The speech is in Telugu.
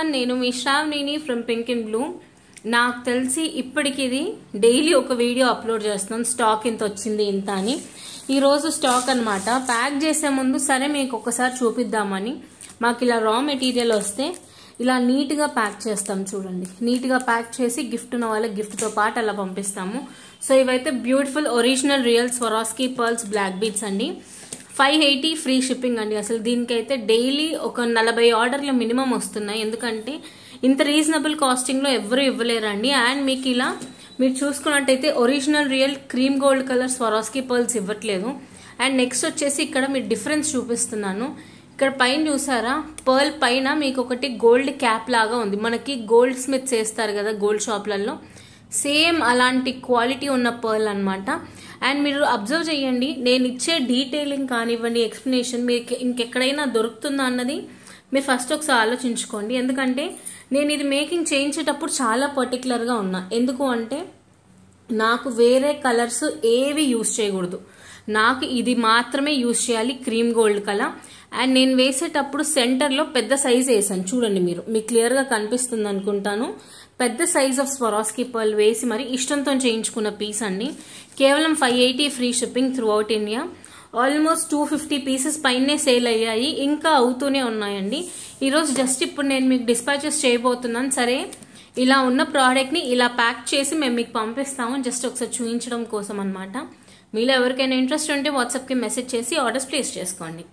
నేను మీ శ్రావణిని ఫ్రమ్ పింక్ అండ్ బ్లూ. నాకు తెలిసి ఇప్పటికి ఇది డైలీ ఒక వీడియో అప్లోడ్ చేస్తున్నాను. స్టాక్ ఇంత వచ్చింది ఇంత అని. ఈరోజు స్టాక్ అనమాట. ప్యాక్ చేసే ముందు సరే మీకు ఒకసారి చూపిద్దామని మాకు ఇలా రా మెటీరియల్ వస్తే ఇలా నీట్గా ప్యాక్ చేస్తాం. చూడండి, నీట్గా ప్యాక్ చేసి గిఫ్ట్ ఉన్న వాళ్ళకి గిఫ్ట్తో పాటు అలా పంపిస్తాము. సో ఇవైతే beautiful original real Swarovski pearls black beads అండి. 580 ఫ్రీ షిప్పింగ్ అండి. అసలు దీనికైతే డైలీ ఒక 40 ఆర్డర్లు మినిమం వస్తున్నాయి. ఎందుకంటే ఇంత రీజనబుల్ కాస్టింగ్లో ఎవరు ఇవ్వలేరండి. అండ్ మీకు ఇలా మీరు చూసుకున్నట్టయితే original real cream gold colour స్వరాస్కీ pearls ఇవ్వట్లేదు. అండ్ నెక్స్ట్ వచ్చేసి ఇక్కడ మీరు డిఫరెన్స్ చూపిస్తున్నాను. ఇక్కడ పైన చూసారా, పర్ల్ పైన మీకు ఒకటి గోల్డ్ క్యాప్ లాగా ఉంది. మనకి గోల్డ్ స్మిత్ చేస్తారు కదా గోల్డ్ షాప్లలో, సేమ్ అలాంటి క్వాలిటీ ఉన్న పర్ల్ అనమాట. అండ్ మీరు అబ్జర్వ్ చేయండి, నేను ఇచ్చే డీటెయిలింగ్ కానివ్వండి, ఎక్స్ప్లెనేషన్ మీకు ఇంకెక్కడైనా దొరుకుతుందా అన్నది మీరు ఫస్ట్ ఒకసారి ఆలోచించుకోండి. ఎందుకంటే నేను ఇది మేకింగ్ చేయించేటప్పుడు చాలా పర్టికులర్గా ఉన్నా. ఎందుకు అంటే నాకు వేరే కలర్స్ ఏవి యూజ్ చేయకూడదు, నాకు ఇది మాత్రమే యూజ్ చేయాలి, క్రీమ్ గోల్డ్ కలర్. అండ్ నేను వేసేటప్పుడు సెంటర్లో పెద్ద సైజ్ వేసాను. చూడండి, మీకు క్లియర్గా కనిపిస్తుంది అనుకుంటాను. పెద్ద సైజ్ ఆఫ్ స్వరాస్కీ పర్ల్ వేసి మరి ఇష్టంతో చేయించుకున్న పీస్ అండి. కేవలం 580 free shipping through out India. Almost 250 pieces పైనే సేల్ అయ్యాయి, ఇంకా అవుతూనే ఉన్నాయండి. ఈరోజు జస్ట్ ఇప్పుడు నేను మీకు డిస్పాచెస్ చేయబోతున్నాను. సరే, ఇలా ఉన్న ప్రోడక్ట్ని ఇలా ప్యాక్ చేసి మేము మీకు పంపిస్తాము, జస్ట్ ఒకసారి చూపించడం కోసం అనమాట. మీలో ఎవరికైనా ఇంట్రెస్ట్ ఉంటే వాట్సాప్కి మెసేజ్ చేసి ఆర్డర్స్ ప్లేస్ చేసుకోండి.